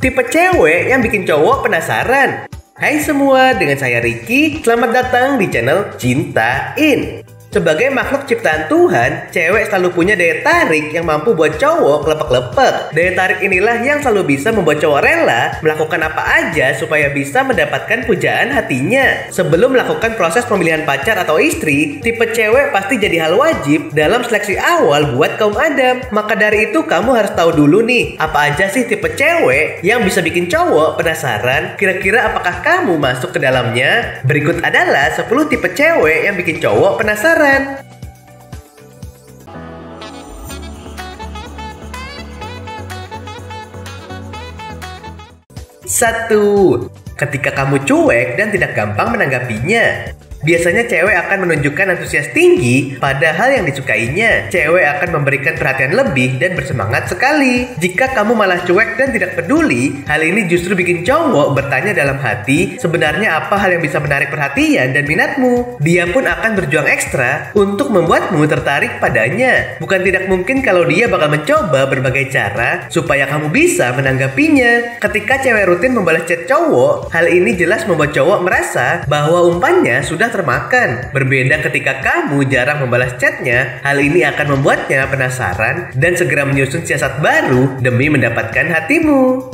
Tipe cewek yang bikin cowok penasaran. Hai semua, dengan saya Ricky. Selamat datang di channel Cintain. Sebagai makhluk ciptaan Tuhan, cewek selalu punya daya tarik yang mampu buat cowok lepek-lepek. Daya tarik inilah yang selalu bisa membuat cowok rela melakukan apa aja supaya bisa mendapatkan pujaan hatinya. Sebelum melakukan proses pemilihan pacar atau istri, tipe cewek pasti jadi hal wajib dalam seleksi awal buat kaum Adam. Maka dari itu kamu harus tahu dulu nih, apa aja sih tipe cewek yang bisa bikin cowok penasaran. Kira-kira apakah kamu masuk ke dalamnya? Berikut adalah 10 tipe cewek yang bikin cowok penasaran. 1. Ketika kamu cuek dan tidak gampang menanggapinya. Biasanya cewek akan menunjukkan antusias tinggi pada hal yang disukainya. Cewek akan memberikan perhatian lebih dan bersemangat sekali. Jika kamu malah cuek dan tidak peduli, hal ini justru bikin cowok bertanya dalam hati, sebenarnya apa hal yang bisa menarik perhatian dan minatmu. Dia pun akan berjuang ekstra untuk membuatmu tertarik padanya. Bukan tidak mungkin kalau dia bakal mencoba berbagai cara supaya kamu bisa menanggapinya. Ketika cewek rutin membalas chat cowok, hal ini jelas membuat cowok merasa bahwa umpannya sudah termakan. Berbeda ketika kamu jarang membalas chatnya, hal ini akan membuatnya penasaran dan segera menyusun siasat baru demi mendapatkan hatimu.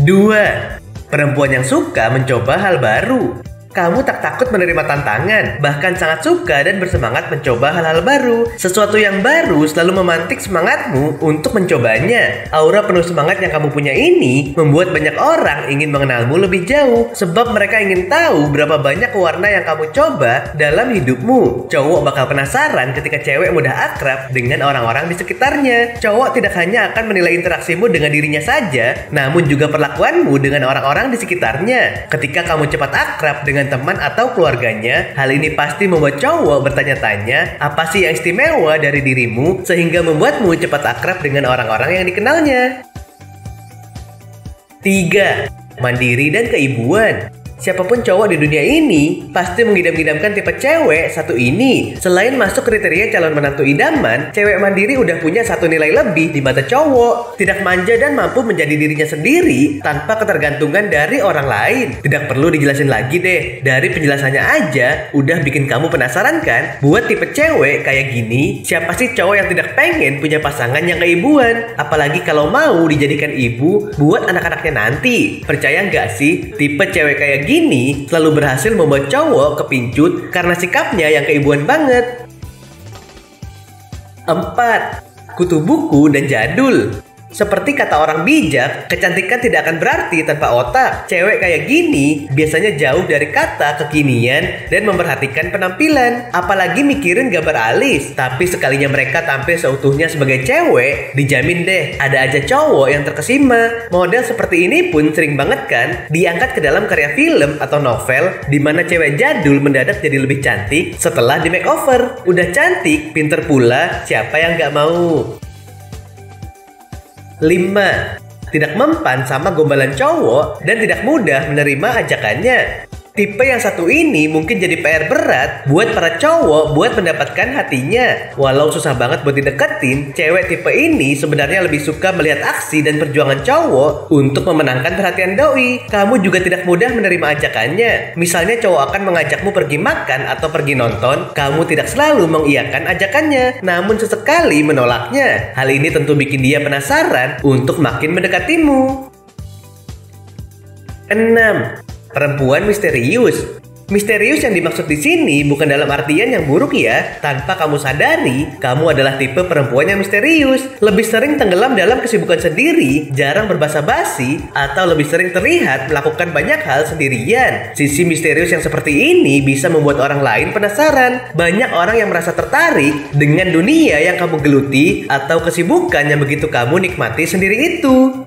2. Perempuan yang suka mencoba hal baru. Kamu tak takut menerima tantangan, bahkan sangat suka dan bersemangat mencoba hal-hal baru. Sesuatu yang baru selalu memantik semangatmu untuk mencobanya. Aura penuh semangat yang kamu punya ini membuat banyak orang ingin mengenalmu lebih jauh, sebab mereka ingin tahu berapa banyak warna yang kamu coba dalam hidupmu. Cowok bakal penasaran ketika cewek mudah akrab dengan orang-orang di sekitarnya. Cowok tidak hanya akan menilai interaksimu dengan dirinya saja, namun juga perlakuanmu dengan orang-orang di sekitarnya. Ketika kamu cepat akrab dengan teman atau keluarganya, hal ini pasti membuat cowok bertanya-tanya apa sih yang istimewa dari dirimu sehingga membuatmu cepat akrab dengan orang-orang yang dikenalnya. 3. Mandiri dan keibuan. Siapapun cowok di dunia ini pasti mengidam-idamkan tipe cewek satu ini. Selain masuk kriteria calon menantu idaman, cewek mandiri udah punya satu nilai lebih di mata cowok. Tidak manja dan mampu menjadi dirinya sendiri tanpa ketergantungan dari orang lain. Tidak perlu dijelasin lagi deh, dari penjelasannya aja udah bikin kamu penasaran kan? Buat tipe cewek kayak gini, siapa sih cowok yang tidak pengen punya pasangan yang keibuan? Apalagi kalau mau dijadikan ibu buat anak-anaknya nanti. Percaya nggak sih, tipe cewek kayak gini selalu berhasil membuat cowok kepincut karena sikapnya yang keibuan banget. 4. Kutu buku dan jadul. Seperti kata orang bijak, kecantikan tidak akan berarti tanpa otak. Cewek kayak gini biasanya jauh dari kata kekinian dan memperhatikan penampilan. Apalagi mikirin gambar alis. Tapi sekalinya mereka tampil seutuhnya sebagai cewek, dijamin deh ada aja cowok yang terkesima. Model seperti ini pun sering banget kan diangkat ke dalam karya film atau novel, di mana cewek jadul mendadak jadi lebih cantik setelah di makeover. Udah cantik, pinter pula, siapa yang nggak mau? 5. Tidak mempan sama gombalan cowok dan tidak mudah menerima ajakannya. Tipe yang satu ini mungkin jadi PR berat buat para cowok buat mendapatkan hatinya. Walau susah banget buat dideketin, cewek tipe ini sebenarnya lebih suka melihat aksi dan perjuangan cowok untuk memenangkan perhatian doi. Kamu juga tidak mudah menerima ajakannya. Misalnya cowok akan mengajakmu pergi makan atau pergi nonton, kamu tidak selalu mengiyakan ajakannya, namun sesekali menolaknya. Hal ini tentu bikin dia penasaran untuk makin mendekatimu. 6. Perempuan misterius. Misterius yang dimaksud di sini bukan dalam artian yang buruk ya. Tanpa kamu sadari, kamu adalah tipe perempuan yang misterius. Lebih sering tenggelam dalam kesibukan sendiri, jarang berbasa-basi, atau lebih sering terlihat melakukan banyak hal sendirian. Sisi misterius yang seperti ini bisa membuat orang lain penasaran. Banyak orang yang merasa tertarik dengan dunia yang kamu geluti atau kesibukan yang begitu kamu nikmati sendiri itu.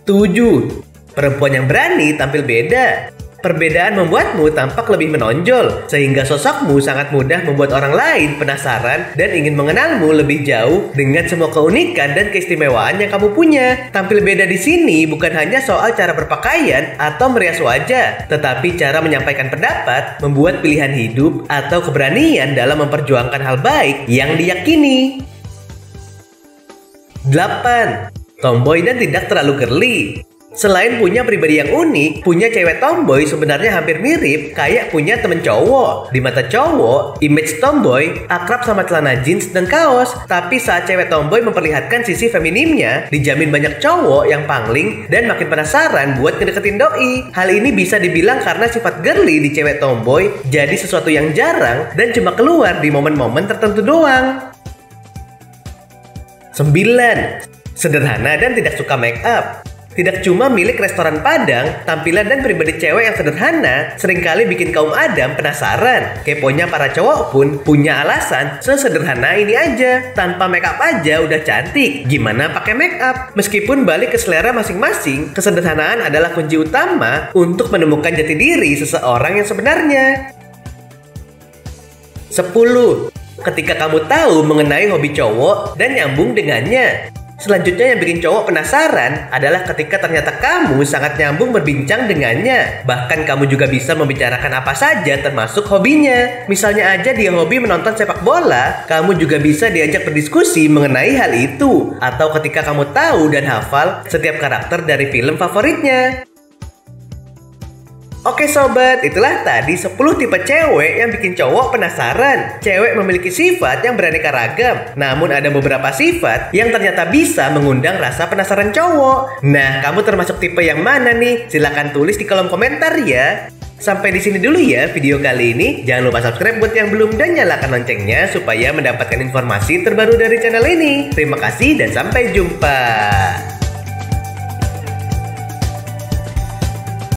7. Perempuan yang berani tampil beda. Perbedaan membuatmu tampak lebih menonjol, sehingga sosokmu sangat mudah membuat orang lain penasaran dan ingin mengenalmu lebih jauh dengan semua keunikan dan keistimewaan yang kamu punya. Tampil beda di sini bukan hanya soal cara berpakaian atau merias wajah, tetapi cara menyampaikan pendapat, membuat pilihan hidup, atau keberanian dalam memperjuangkan hal baik yang diyakini. 8. tomboy dan tidak terlalu girly. Selain punya pribadi yang unik, punya cewek tomboy sebenarnya hampir mirip kayak punya temen cowok. Di mata cowok, image tomboy akrab sama celana jeans dan kaos. Tapi saat cewek tomboy memperlihatkan sisi feminimnya, dijamin banyak cowok yang pangling dan makin penasaran buat ngedeketin doi. Hal ini bisa dibilang karena sifat girly di cewek tomboy jadi sesuatu yang jarang dan cuma keluar di momen-momen tertentu doang. 9. Sederhana dan tidak suka make up. Tidak cuma milik restoran Padang, tampilan dan pribadi cewek yang sederhana seringkali bikin kaum Adam penasaran. Keponya para cowok pun punya alasan sesederhana ini aja. Tanpa make up aja udah cantik, gimana pakai make up? Meskipun balik ke selera masing-masing, kesederhanaan adalah kunci utama untuk menemukan jati diri seseorang yang sebenarnya. 10. Ketika kamu tahu mengenai hobi cowok dan nyambung dengannya. Selanjutnya yang bikin cowok penasaran adalah ketika ternyata kamu sangat nyambung berbincang dengannya. Bahkan kamu juga bisa membicarakan apa saja termasuk hobinya. Misalnya aja dia hobi menonton sepak bola, kamu juga bisa diajak berdiskusi mengenai hal itu. Atau ketika kamu tahu dan hafal setiap karakter dari film favoritnya. Oke sobat, itulah tadi 10 tipe cewek yang bikin cowok penasaran. Cewek memiliki sifat yang beraneka ragam, namun ada beberapa sifat yang ternyata bisa mengundang rasa penasaran cowok. Nah, kamu termasuk tipe yang mana nih? Silahkan tulis di kolom komentar ya. Sampai di sini dulu ya video kali ini. Jangan lupa subscribe buat yang belum dan nyalakan loncengnya supaya mendapatkan informasi terbaru dari channel ini. Terima kasih dan sampai jumpa.